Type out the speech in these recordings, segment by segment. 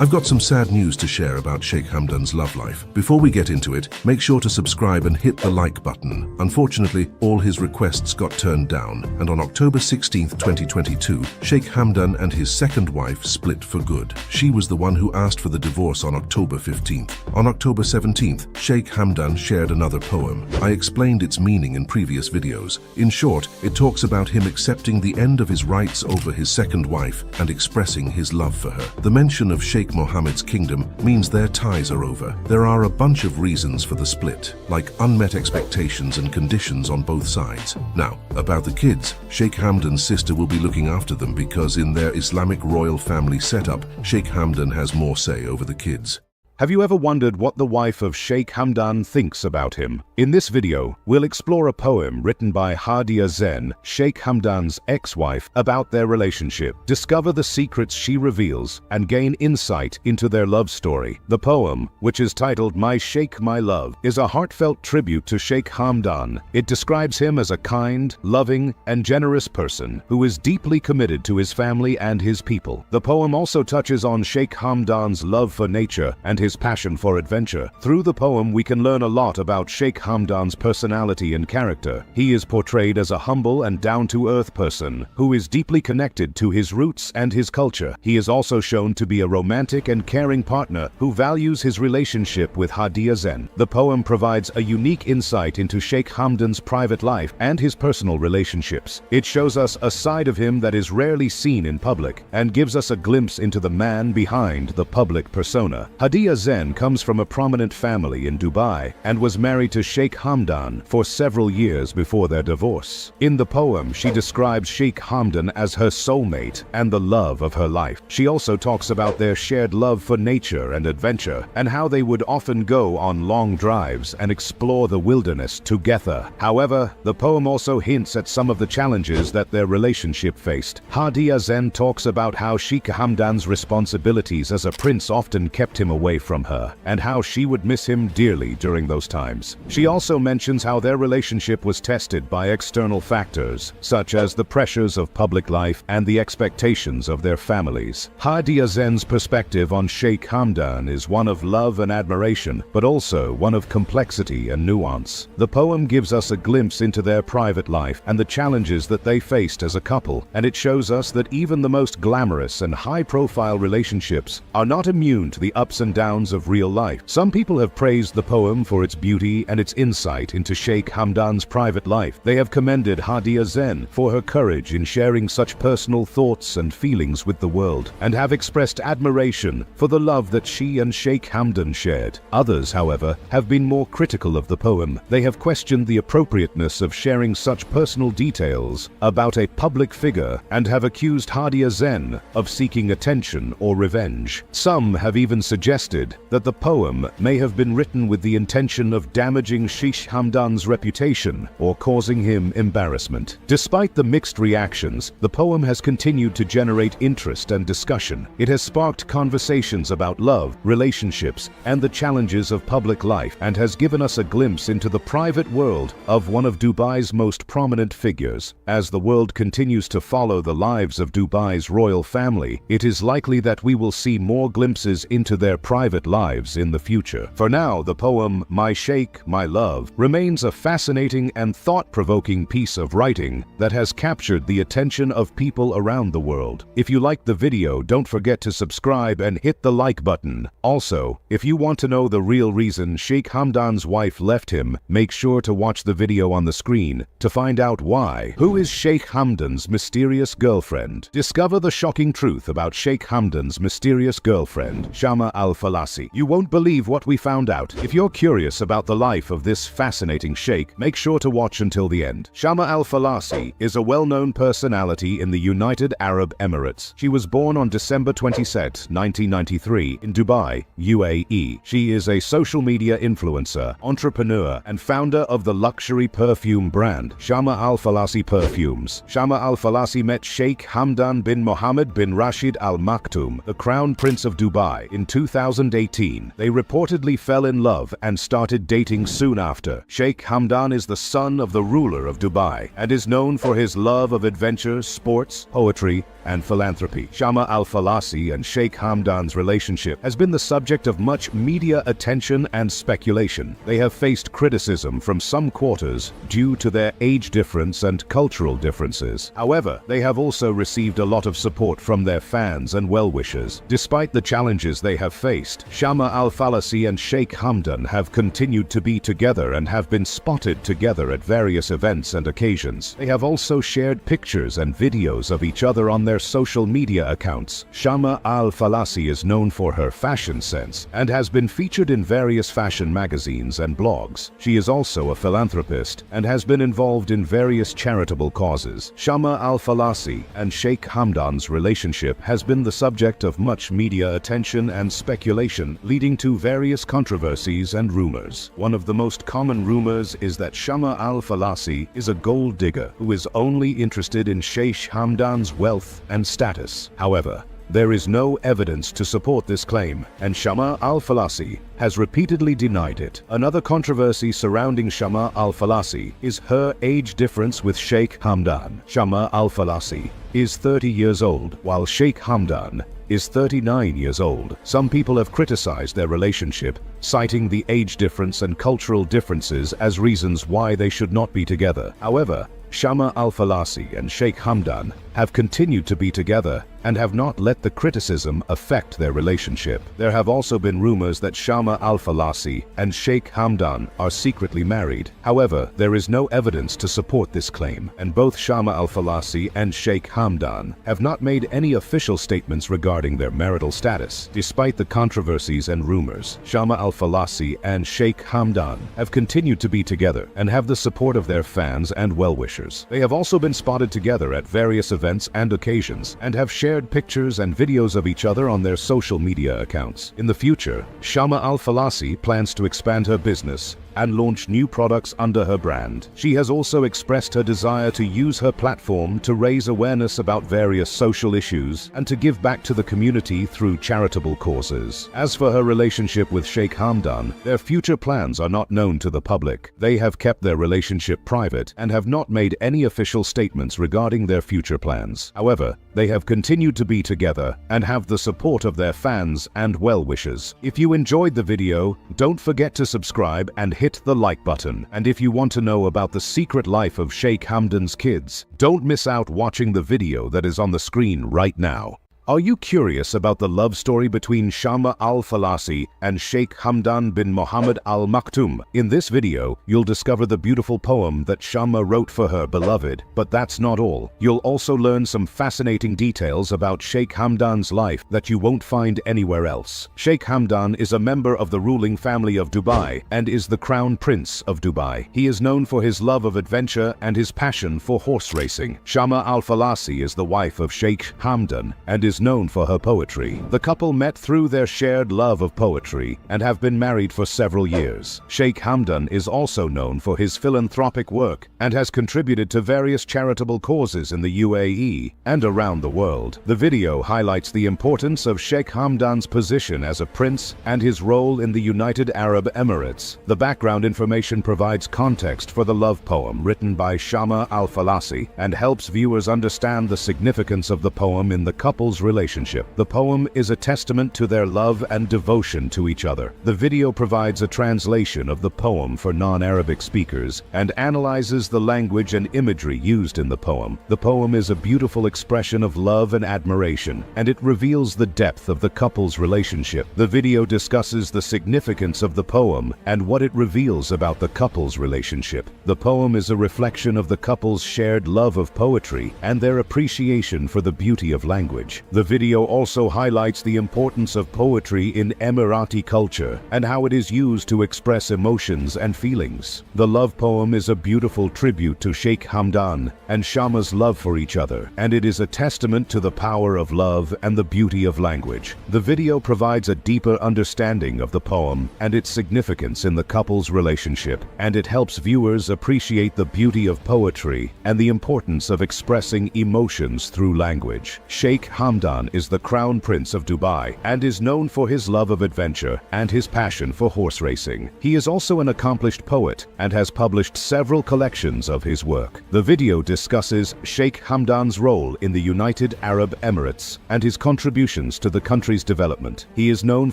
I've got some sad news to share about Sheikh Hamdan's love life. Before we get into it, make sure to subscribe and hit the like button. Unfortunately, all his requests got turned down, and on October 16, 2022, Sheikh Hamdan and his second wife split for good. She was the one who asked for the divorce on October 15th. On October 17th, Sheikh Hamdan shared another poem. I explained its meaning in previous videos. In short, it talks about him accepting the end of his rights over his second wife and expressing his love for her. The mention of Sheikh Mohammed's kingdom means their ties are over. There are a bunch of reasons for the split, like unmet expectations and conditions on both sides. Now, about the kids, Sheikh Hamdan's sister will be looking after them because in their Islamic royal family setup, Sheikh Hamdan has more say over the kids. Have you ever wondered what the wife of Sheikh Hamdan thinks about him? In this video, we'll explore a poem written by Hadia Zen, Sheikh Hamdan's ex-wife, about their relationship, discover the secrets she reveals, and gain insight into their love story. The poem, which is titled My Sheikh, My Love, is a heartfelt tribute to Sheikh Hamdan. It describes him as a kind, loving, and generous person who is deeply committed to his family and his people. The poem also touches on Sheikh Hamdan's love for nature and his passion for adventure. Through the poem, we can learn a lot about Sheikh Hamdan's personality and character. He is portrayed as a humble and down-to-earth person who is deeply connected to his roots and his culture. He is also shown to be a romantic and caring partner who values his relationship with Hadia Zen. The poem provides a unique insight into Sheikh Hamdan's private life and his personal relationships. It shows us a side of him that is rarely seen in public and gives us a glimpse into the man behind the public persona. Hadia Zen comes from a prominent family in Dubai and was married to Sheikh Hamdan for several years before their divorce. In the poem, she describes Sheikh Hamdan as her soulmate and the love of her life. She also talks about their shared love for nature and adventure, and how they would often go on long drives and explore the wilderness together. However, the poem also hints at some of the challenges that their relationship faced. Hadia Zen talks about how Sheikh Hamdan's responsibilities as a prince often kept him away from her, and how she would miss him dearly during those times. She also mentions how their relationship was tested by external factors, such as the pressures of public life and the expectations of their families. Hadia Zen's perspective on Sheikh Hamdan is one of love and admiration, but also one of complexity and nuance. The poem gives us a glimpse into their private life and the challenges that they faced as a couple, and it shows us that even the most glamorous and high-profile relationships are not immune to the ups and downs of real life. Some people have praised the poem for its beauty and its insight into Sheikh Hamdan's private life. They have commended Hadia Zen for her courage in sharing such personal thoughts and feelings with the world, and have expressed admiration for the love that she and Sheikh Hamdan shared. Others, however, have been more critical of the poem. They have questioned the appropriateness of sharing such personal details about a public figure and have accused Hadia Zen of seeking attention or revenge. Some have even suggested that the poem may have been written with the intention of damaging Sheikh Hamdan's reputation or causing him embarrassment. Despite the mixed reactions, the poem has continued to generate interest and discussion. It has sparked conversations about love, relationships, and the challenges of public life, and has given us a glimpse into the private world of one of Dubai's most prominent figures. As the world continues to follow the lives of Dubai's royal family, it is likely that we will see more glimpses into their private lives in the future. For now, the poem My Sheikh, My Love remains a fascinating and thought-provoking piece of writing that has captured the attention of people around the world. If you liked the video, don't forget to subscribe and hit the like button. Also, if you want to know the real reason Sheikh Hamdan's wife left him, make sure to watch the video on the screen to find out why. Who is Sheikh Hamdan's mysterious girlfriend? Discover the shocking truth about Sheikh Hamdan's mysterious girlfriend, Shama Al-Falasi. You won't believe what we found out. If you're curious about the life of this fascinating sheikh, make sure to watch until the end. Shama Al-Falasi is a well-known personality in the United Arab Emirates. She was born on December 22, 1993 in Dubai, UAE. She is a social media influencer, entrepreneur, and founder of the luxury perfume brand Shama Al-Falasi Perfumes. Shama Al-Falasi met Sheikh Hamdan bin Mohammed bin Rashid Al Maktoum, the Crown Prince of Dubai, in 2000 2018, they reportedly fell in love and started dating soon after. Sheikh Hamdan is the son of the ruler of Dubai and is known for his love of adventure, sports, poetry, and philanthropy. Shama Al-Falasi and Sheikh Hamdan's relationship has been the subject of much media attention and speculation. They have faced criticism from some quarters due to their age difference and cultural differences. However, they have also received a lot of support from their fans and well-wishers. Despite the challenges they have faced, Shama Al-Falasi and Sheikh Hamdan have continued to be together and have been spotted together at various events and occasions. They have also shared pictures and videos of each other on their social media accounts. Shama Al-Falasi is known for her fashion sense and has been featured in various fashion magazines and blogs. She is also a philanthropist and has been involved in various charitable causes. Shama Al-Falasi and Sheikh Hamdan's relationship has been the subject of much media attention and speculation, leading to various controversies and rumors. One of the most common rumors is that Shama Al-Falasi is a gold digger who is only interested in Sheikh Hamdan's wealth and status. However, there is no evidence to support this claim, and Shama Al-Falasi has repeatedly denied it. Another controversy surrounding Shama Al-Falasi is her age difference with Sheikh Hamdan. Shama Al-Falasi is 30 years old, while Sheikh Hamdan is 39 years old. Some people have criticized their relationship, citing the age difference and cultural differences as reasons why they should not be together. However, Shama Al-Falasi and Sheikh Hamdan have continued to be together and have not let the criticism affect their relationship. There have also been rumors that Shama Al-Falasi and Sheikh Hamdan are secretly married. However, there is no evidence to support this claim, and both Shama Al-Falasi and Sheikh Hamdan have not made any official statements regarding their marital status. Despite the controversies and rumors, Shama Al-Falasi and Sheikh Hamdan have continued to be together and have the support of their fans and well-wishers. They have also been spotted together at various events and occasions and have shared pictures and videos of each other on their social media accounts. In the future, Shama Al-Falasi plans to expand her business and launch new products under her brand. She has also expressed her desire to use her platform to raise awareness about various social issues and to give back to the community through charitable causes. As for her relationship with Sheikh Hamdan, their future plans are not known to the public. They have kept their relationship private and have not made any official statements regarding their future plans. However, they have continued to be together and have the support of their fans and well-wishers. If you enjoyed the video, don't forget to subscribe and hit the like button. And if you want to know about the secret life of Sheikh Hamdan's kids, don't miss out watching the video that is on the screen right now. Are you curious about the love story between Shama Al-Falasi and Sheikh Hamdan bin Mohammed Al Maktoum? In this video, you'll discover the beautiful poem that Shama wrote for her beloved. But that's not all. You'll also learn some fascinating details about Sheikh Hamdan's life that you won't find anywhere else. Sheikh Hamdan is a member of the ruling family of Dubai and is the Crown Prince of Dubai. He is known for his love of adventure and his passion for horse racing. Shama Al-Falasi is the wife of Sheikh Hamdan and is known for her poetry. The couple met through their shared love of poetry and have been married for several years. Sheikh Hamdan is also known for his philanthropic work and has contributed to various charitable causes in the UAE and around the world. The video highlights the importance of Sheikh Hamdan's position as a prince and his role in the United Arab Emirates. The background information provides context for the love poem written by Shama Al-Falasi and helps viewers understand the significance of the poem in the couple's relationship. The poem is a testament to their love and devotion to each other. The video provides a translation of the poem for non-Arabic speakers and analyzes the language and imagery used in the poem. The poem is a beautiful expression of love and admiration, and it reveals the depth of the couple's relationship. The video discusses the significance of the poem and what it reveals about the couple's relationship. The poem is a reflection of the couple's shared love of poetry and their appreciation for the beauty of language. The video also highlights the importance of poetry in Emirati culture and how it is used to express emotions and feelings. The love poem is a beautiful tribute to Sheikh Hamdan and Shama's love for each other, and it is a testament to the power of love and the beauty of language. The video provides a deeper understanding of the poem and its significance in the couple's relationship, and it helps viewers appreciate the beauty of poetry and the importance of expressing emotions through language. Sheikh Hamdan Hamdan is the Crown Prince of Dubai and is known for his love of adventure and his passion for horse racing. He is also an accomplished poet and has published several collections of his work. The video discusses Sheikh Hamdan's role in the United Arab Emirates and his contributions to the country's development. He is known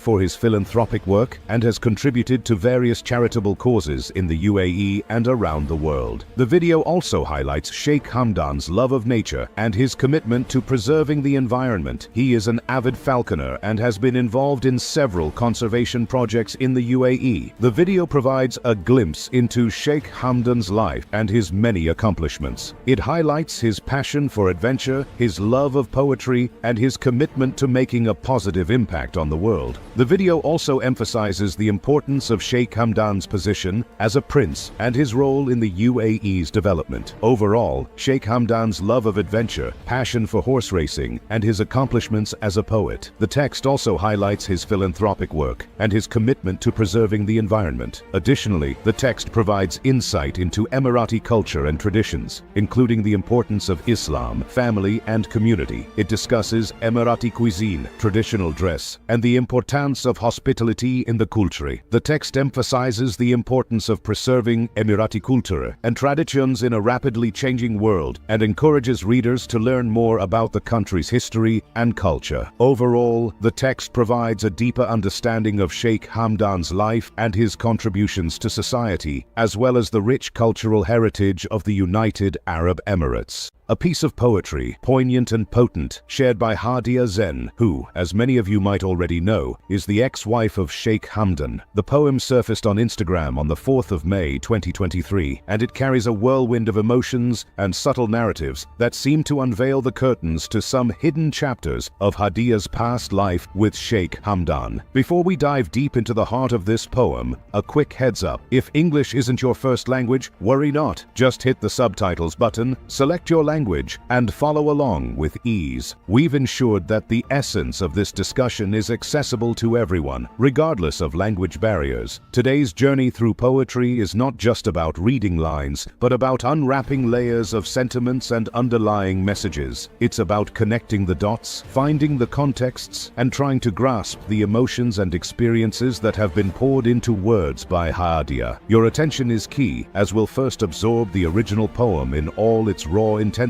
for his philanthropic work and has contributed to various charitable causes in the UAE and around the world. The video also highlights Sheikh Hamdan's love of nature and his commitment to preserving the environment. He is an avid falconer and has been involved in several conservation projects in the UAE. The video provides a glimpse into Sheikh Hamdan's life and his many accomplishments. It highlights his passion for adventure, his love of poetry, and his commitment to making a positive impact on the world. The video also emphasizes the importance of Sheikh Hamdan's position as a prince and his role in the UAE's development. Overall, Sheikh Hamdan's love of adventure, passion for horse racing, and his accomplishments as a poet. The text also highlights his philanthropic work and his commitment to preserving the environment. Additionally, the text provides insight into Emirati culture and traditions, including the importance of Islam, family, and community. It discusses Emirati cuisine, traditional dress, and the importance of hospitality in the culture. The text emphasizes the importance of preserving Emirati culture and traditions in a rapidly changing world and encourages readers to learn more about the country's history and culture. Overall, the text provides a deeper understanding of Sheikh Hamdan's life and his contributions to society, as well as the rich cultural heritage of the United Arab Emirates. A piece of poetry, poignant and potent, shared by Hadia Zen, who, as many of you might already know, is the ex-wife of Sheikh Hamdan. The poem surfaced on Instagram on the 4th of May 2023, and it carries a whirlwind of emotions and subtle narratives that seem to unveil the curtains to some hidden chapters of Hadia's past life with Sheikh Hamdan. Before we dive deep into the heart of this poem, a quick heads up. If English isn't your first language, worry not. Just hit the subtitles button, select your language, and follow along with ease. We've ensured that the essence of this discussion is accessible to everyone, regardless of language barriers. Today's journey through poetry is not just about reading lines, but about unwrapping layers of sentiments and underlying messages. It's about connecting the dots, finding the contexts, and trying to grasp the emotions and experiences that have been poured into words by Hadia. Your attention is key, as we'll first absorb the original poem in all its raw intensity,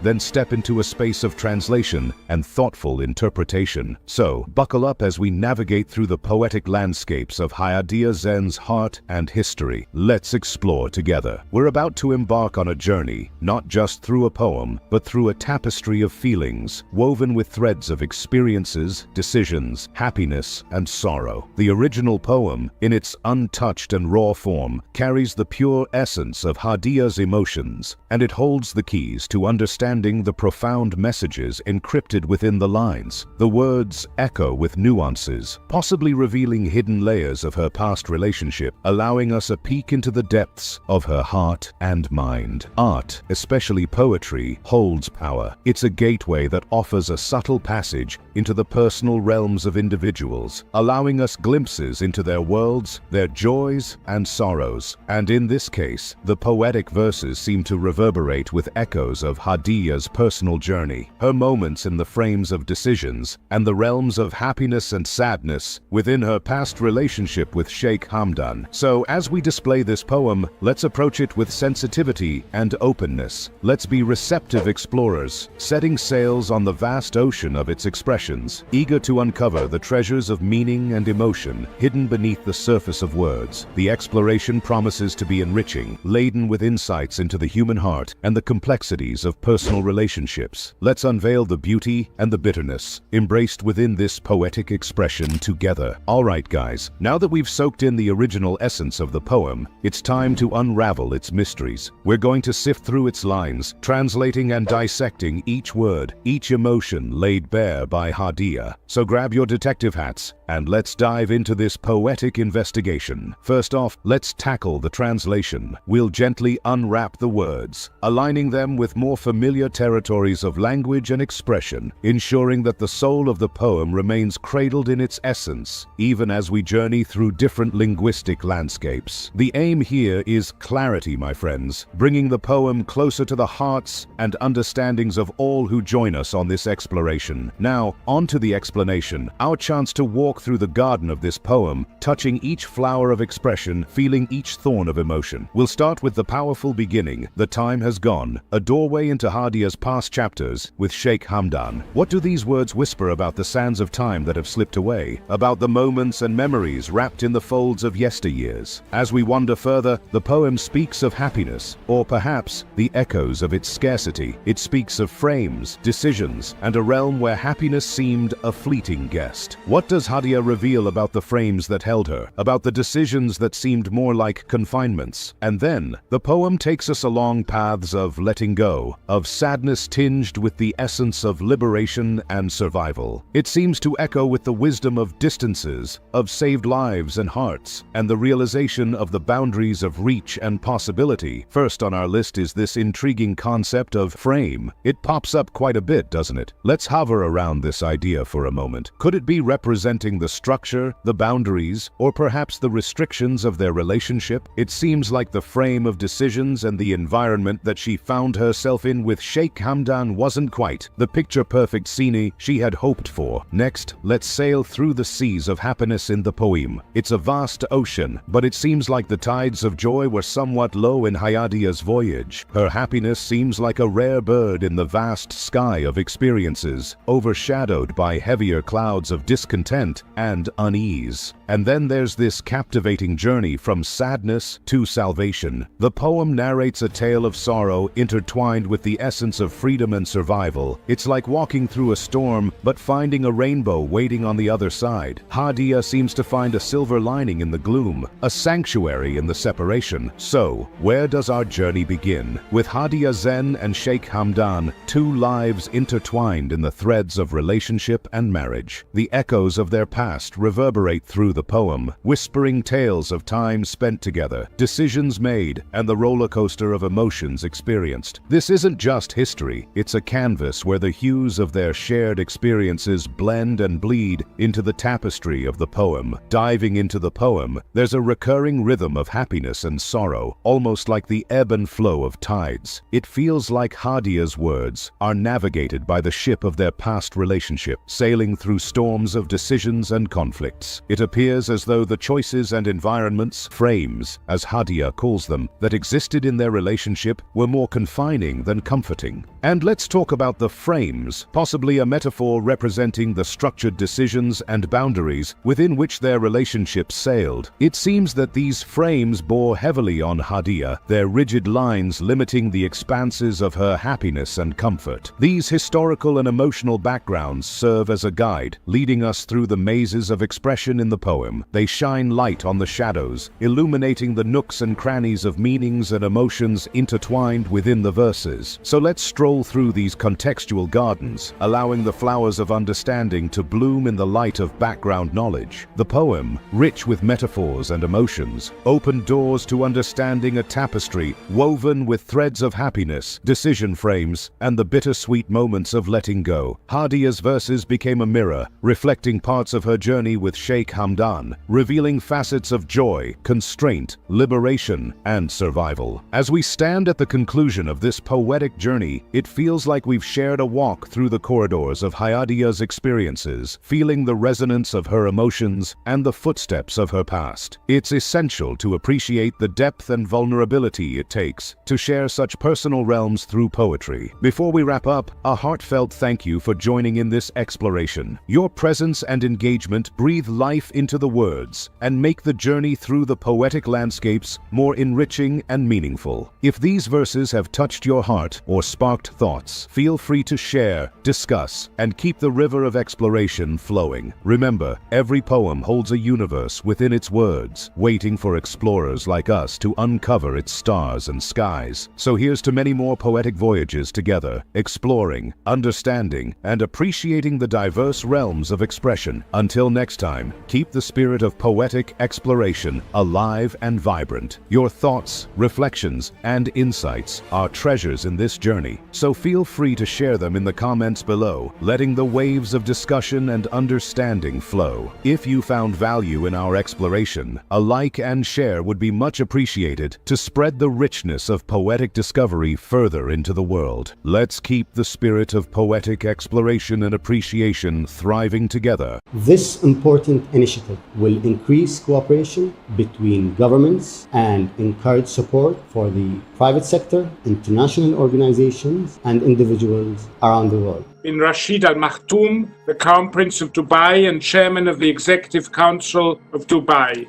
then step into a space of translation and thoughtful interpretation. So, buckle up as we navigate through the poetic landscapes of Hadia Zen's heart and history. Let's explore together. We're about to embark on a journey, not just through a poem, but through a tapestry of feelings, woven with threads of experiences, decisions, happiness, and sorrow. The original poem, in its untouched and raw form, carries the pure essence of Hadia's emotions, and it holds the keys to understanding the profound messages encrypted within the lines. The words echo with nuances, possibly revealing hidden layers of her past relationship, allowing us a peek into the depths of her heart and mind. Art, especially poetry, holds power. It's a gateway that offers a subtle passage into the personal realms of individuals, allowing us glimpses into their worlds, their joys and sorrows. And in this case, the poetic verses seem to reverberate with echoes of Hadia's personal journey, her moments in the frames of decisions, and the realms of happiness and sadness within her past relationship with Sheikh Hamdan. So, as we display this poem, let's approach it with sensitivity and openness. Let's be receptive explorers, setting sails on the vast ocean of its expressions, eager to uncover the treasures of meaning and emotion hidden beneath the surface of words. The exploration promises to be enriching, laden with insights into the human heart and the complexities of personal relationships. Let's unveil the beauty and the bitterness embraced within this poetic expression together. Alright guys, now that we've soaked in the original essence of the poem, it's time to unravel its mysteries. We're going to sift through its lines, translating and dissecting each word, each emotion laid bare by Hadia. So grab your detective hats and let's dive into this poetic investigation. First off, let's tackle the translation. We'll gently unwrap the words, aligning them with more more familiar territories of language and expression, ensuring that the soul of the poem remains cradled in its essence, even as we journey through different linguistic landscapes. The aim here is clarity, my friends, bringing the poem closer to the hearts and understandings of all who join us on this exploration. Now, on to the explanation, our chance to walk through the garden of this poem, touching each flower of expression, feeling each thorn of emotion. We'll start with the powerful beginning, "The Time Has Gone," a doorway into Hadia's past chapters with Sheikh Hamdan. What do these words whisper about the sands of time that have slipped away, about the moments and memories wrapped in the folds of yesteryears? As we wander further, the poem speaks of happiness, or perhaps the echoes of its scarcity. It speaks of frames, decisions, and a realm where happiness seemed a fleeting guest. What does Hadia reveal about the frames that held her, about the decisions that seemed more like confinements? And then, the poem takes us along paths of letting go, of sadness tinged with the essence of liberation and survival. It seems to echo with the wisdom of distances, of saved lives and hearts, and the realization of the boundaries of reach and possibility. First on our list is this intriguing concept of frame. It pops up quite a bit, doesn't it? Let's hover around this idea for a moment. Could it be representing the structure, the boundaries, or perhaps the restrictions of their relationship? It seems like the frame of decisions and the environment that she found herself in with Sheikh Hamdan wasn't quite the picture-perfect scene she had hoped for. Next, let's sail through the seas of happiness in the poem. It's a vast ocean, but it seems like the tides of joy were somewhat low in Hayadia's voyage. Her happiness seems like a rare bird in the vast sky of experiences, overshadowed by heavier clouds of discontent and unease. And then there's this captivating journey from sadness to salvation. The poem narrates a tale of sorrow intertwined with the essence of freedom and survival. It's like walking through a storm, but finding a rainbow waiting on the other side. Hadia seems to find a silver lining in the gloom, a sanctuary in the separation. So, where does our journey begin? With Hadia Zen and Sheikh Hamdan, two lives intertwined in the threads of relationship and marriage. The echoes of their past reverberate through the poem, whispering tales of time spent together, decisions made, and the roller coaster of emotions experienced. This isn't just history, it's a canvas where the hues of their shared experiences blend and bleed into the tapestry of the poem. Diving into the poem, there's a recurring rhythm of happiness and sorrow, almost like the ebb and flow of tides. It feels like Hadia's words are navigated by the ship of their past relationship, sailing through storms of decisions and conflicts. It appears as though the choices and environments, frames, as Hadia calls them, that existed in their relationship were more confining than comforting. And let's talk about the frames, possibly a metaphor representing the structured decisions and boundaries within which their relationship sailed. It seems that these frames bore heavily on Hadia, their rigid lines limiting the expanses of her happiness and comfort. These historical and emotional backgrounds serve as a guide, leading us through the mazes of expression in the poem. They shine light on the shadows, illuminating the nooks and crannies of meanings and emotions intertwined within the verses. So let's stroll through these contextual gardens, allowing the flowers of understanding to bloom in the light of background knowledge. The poem, rich with metaphors and emotions, opened doors to understanding a tapestry woven with threads of happiness, decision frames, and the bittersweet moments of letting go. Hadia's verses became a mirror, reflecting parts of her journey with Sheikh Hamdan, revealing facets of joy, constraint, liberation, and survival. As we stand at the conclusion of this poetic journey, it feels like we've shared a walk through the corridors of Hayadia's experiences, feeling the resonance of her emotions and the footsteps of her past. It's essential to appreciate the depth and vulnerability it takes to share such personal realms through poetry. Before we wrap up, a heartfelt thank you for joining in this exploration. Your presence and engagement breathe life into the words and make the journey through the poetic landscapes more enriching and meaningful. If these verses have touched your heart or sparked thoughts, feel free to share, discuss, and keep the river of exploration flowing. Remember, every poem holds a universe within its words, waiting for explorers like us to uncover its stars and skies. So here's to many more poetic voyages together, exploring, understanding, and appreciating the diverse realms of expression. Until next time, keep the spirit of poetic exploration alive and vibrant. Your thoughts, reflections, and insights are treasures in this journey. so feel free to share them in the comments below, letting the waves of discussion and understanding flow. If you found value in our exploration, a like and share would be much appreciated to spread the richness of poetic discovery further into the world. Let's keep the spirit of poetic exploration and appreciation thriving together. This important initiative will increase cooperation between governments and encourage support for the private sector, international organizations, and individuals around the world. Bin Rashid Al Maktoum, the Crown Prince of Dubai and Chairman of the Executive Council of Dubai.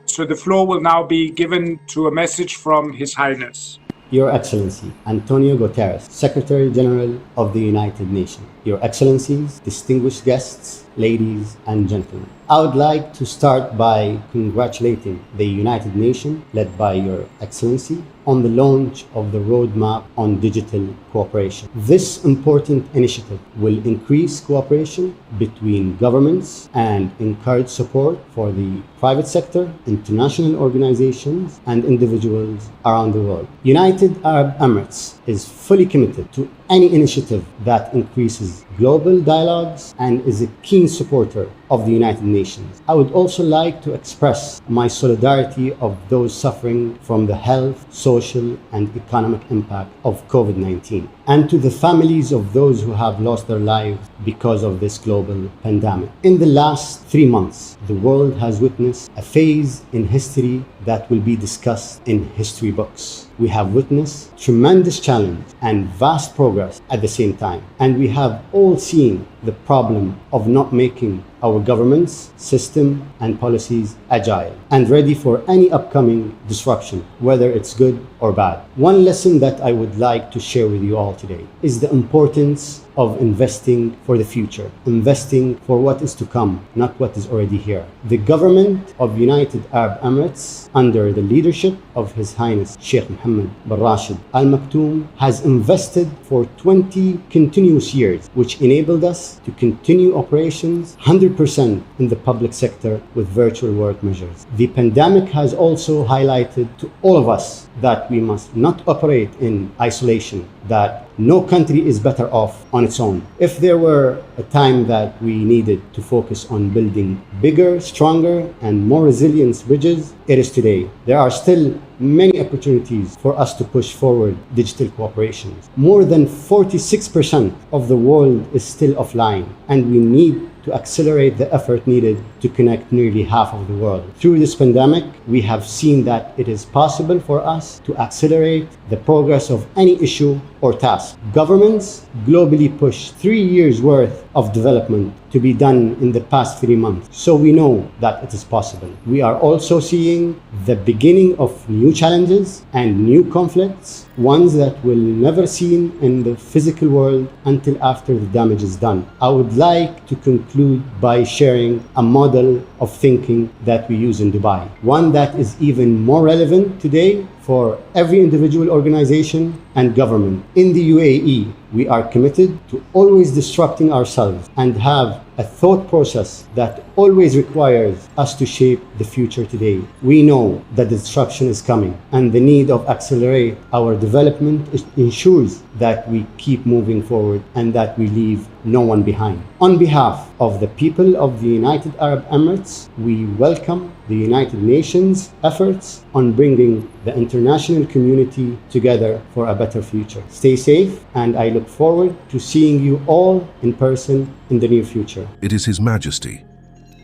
So the floor will now be given to a message from His Highness. Your Excellency, Antonio Guterres, Secretary General of the United Nations. Your Excellencies, distinguished guests, ladies and gentlemen. I would like to start by congratulating the United Nations, led by Your Excellency, on the launch of the roadmap on digital cooperation. This important initiative will increase cooperation between governments and encourage support for the private sector, international organizations, and individuals around the world. United Arab Emirates is fully committed to any initiative that increases global dialogues and is a keen supporter of the United Nations. I would also like to express my solidarity of those suffering from the health, social, and economic impact of COVID-19, and to the families of those who have lost their lives because of this global pandemic. In the last 3 months, the world has witnessed a phase in history that will be discussed in history books. We have witnessed tremendous challenge and vast progress at the same time. And we have all seen the problem of not making our governments, system, and policies agile and ready for any upcoming disruption, whether it's good or bad. One lesson that I would like to share with you all today is the importance of investing for the future, investing for what is to come, not what is already here. The government of United Arab Emirates, under the leadership of His Highness Sheikh Hamdan bin Rashid Al Maktoum, has invested for 20 continuous years, which enabled us to continue operations 100% in the public sector with virtual work measures. The pandemic has also highlighted to all of us that we must not operate in isolation, that no country is better off on its own. If there were a time that we needed to focus on building bigger, stronger, and more resilient bridges, it is today. There are still many opportunities for us to push forward digital cooperation. More than 46% of the world is still offline, and we need to accelerate the effort needed to connect nearly half of the world. Through this pandemic, we have seen that it is possible for us to accelerate the progress of any issue or task. Governments globally push 3 years' worth of development to be done in the past 3 months. So we know that it is possible. We are also seeing the beginning of new challenges and new conflicts, ones that we'll never seen in the physical world until after the damage is done. I would like to conclude by sharing a model of thinking that we use in Dubai, one that is even more relevant today for every individual organization and government. In the UAE, we are committed to always disrupting ourselves and have a thought process that always requires us to shape the future today. We know that disruption is coming, and the need of accelerate our development ensures that we keep moving forward and that we leave no one behind. On behalf of the people of the United Arab Emirates, we welcome the United Nations efforts on bringing the international community together for a better future. Stay safe, and I look forward to seeing you all in person in the near future. It is His Majesty.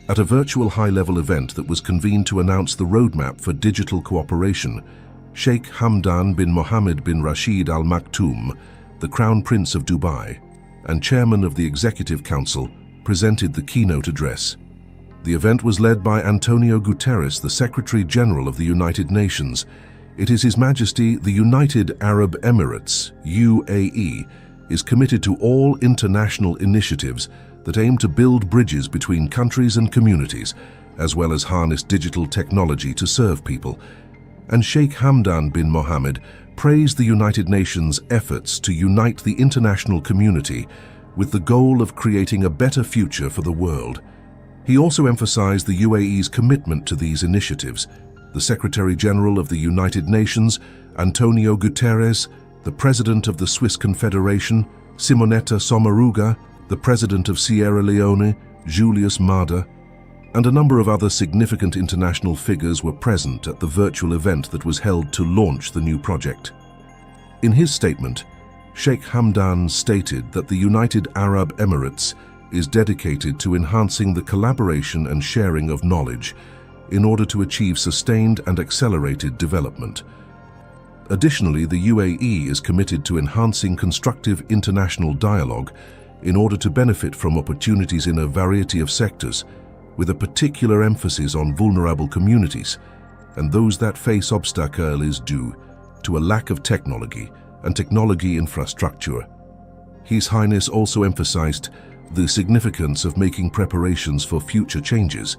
At a virtual high-level event that was convened to announce the roadmap for digital cooperation, Sheikh Hamdan bin Mohammed bin Rashid Al Maktoum, the Crown Prince of Dubai and Chairman of the Executive Council, presented the keynote address. The event was led by Antonio Guterres, the Secretary General of the United Nations. It is His Majesty the United Arab Emirates, UAE, is committed to all international initiatives that aim to build bridges between countries and communities, as well as harness digital technology to serve people. And Sheikh Hamdan bin Mohammed praised the United Nations' efforts to unite the international community with the goal of creating a better future for the world. He also emphasized the UAE's commitment to these initiatives. The Secretary General of the United Nations, Antonio Guterres, the President of the Swiss Confederation, Simonetta Sommaruga, the President of Sierra Leone, Julius Maada, and a number of other significant international figures were present at the virtual event that was held to launch the new project. In his statement, Sheikh Hamdan stated that the United Arab Emirates is dedicated to enhancing the collaboration and sharing of knowledge in order to achieve sustained and accelerated development. Additionally, the UAE is committed to enhancing constructive international dialogue in order to benefit from opportunities in a variety of sectors, with a particular emphasis on vulnerable communities and those that face obstacles due to a lack of technology and technology infrastructure. His Highness also emphasized the significance of making preparations for future changes,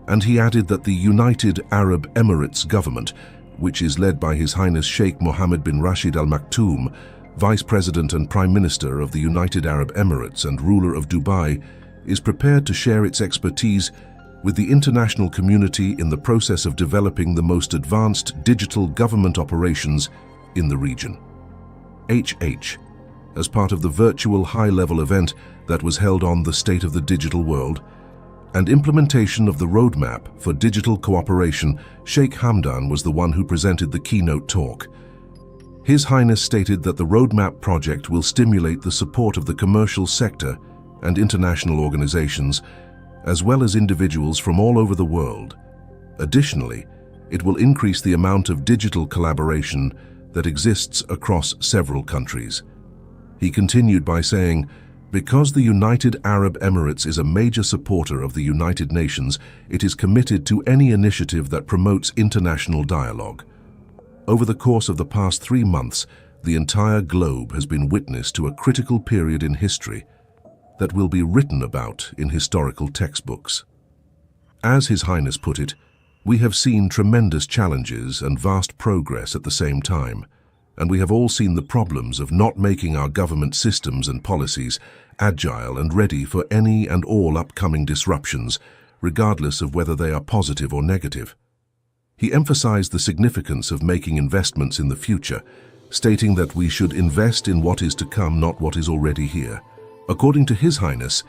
and he added that the United Arab Emirates government, which is led by His Highness Sheikh Mohammed bin Rashid Al Maktoum, Vice President and Prime Minister of the United Arab Emirates and ruler of Dubai, is prepared to share its expertise with the international community in the process of developing the most advanced digital government operations in the region. As part of the virtual high-level event that was held on the State of the Digital World and implementation of the roadmap for digital cooperation, Sheikh Hamdan was the one who presented the keynote talk. His Highness stated that the roadmap project will stimulate the support of the commercial sector and international organizations, as well as individuals from all over the world. Additionally, it will increase the amount of digital collaboration that exists across several countries. He continued by saying, "Because the United Arab Emirates is a major supporter of the United Nations, it is committed to any initiative that promotes international dialogue." Over the course of the past 3 months, the entire globe has been witness to a critical period in history that will be written about in historical textbooks. As His Highness put it, we have seen tremendous challenges and vast progress at the same time, and we have all seen the problems of not making our government systems and policies agile and ready for any and all upcoming disruptions, regardless of whether they are positive or negative. He emphasized the significance of making investments in the future, stating that we should invest in what is to come, not what is already here. According to His Highness,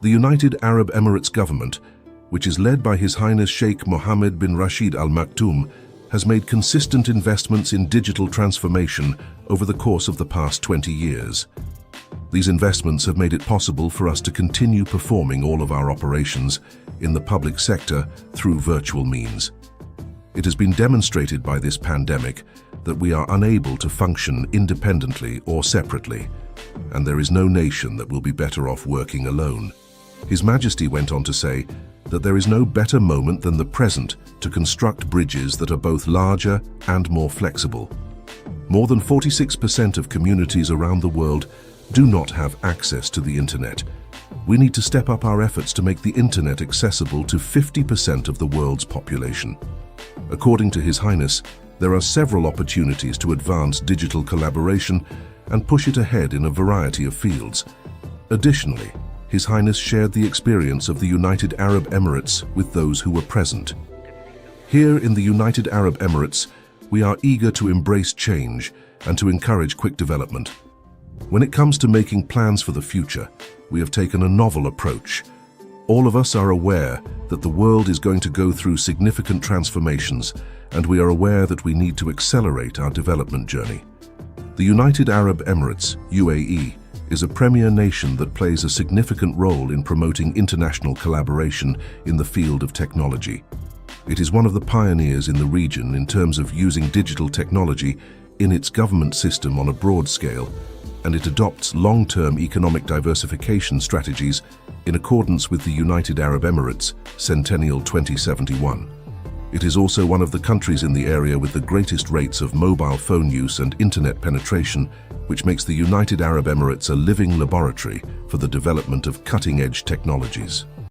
the United Arab Emirates government, which is led by His Highness Sheikh Mohammed bin Rashid Al Maktoum, has made consistent investments in digital transformation over the course of the past 20 years. These investments have made it possible for us to continue performing all of our operations in the public sector through virtual means. It has been demonstrated by this pandemic that we are unable to function independently or separately, and there is no nation that will be better off working alone. His Majesty went on to say that there is no better moment than the present to construct bridges that are both larger and more flexible. More than 46% of communities around the world do not have access to the internet. We need to step up our efforts to make the internet accessible to 50% of the world's population. According to His Highness, there are several opportunities to advance digital collaboration and push it ahead in a variety of fields. Additionally, His Highness shared the experience of the United Arab Emirates with those who were present. Here in the United Arab Emirates, we are eager to embrace change and to encourage quick development. When it comes to making plans for the future, we have taken a novel approach. All of us are aware that the world is going to go through significant transformations, and we are aware that we need to accelerate our development journey. The United Arab Emirates, UAE, is a premier nation that plays a significant role in promoting international collaboration in the field of technology. It is one of the pioneers in the region in terms of using digital technology in its government system on a broad scale, and it adopts long-term economic diversification strategies in accordance with the United Arab Emirates Centennial 2071. It is also one of the countries in the area with the greatest rates of mobile phone use and internet penetration, which makes the United Arab Emirates a living laboratory for the development of cutting-edge technologies.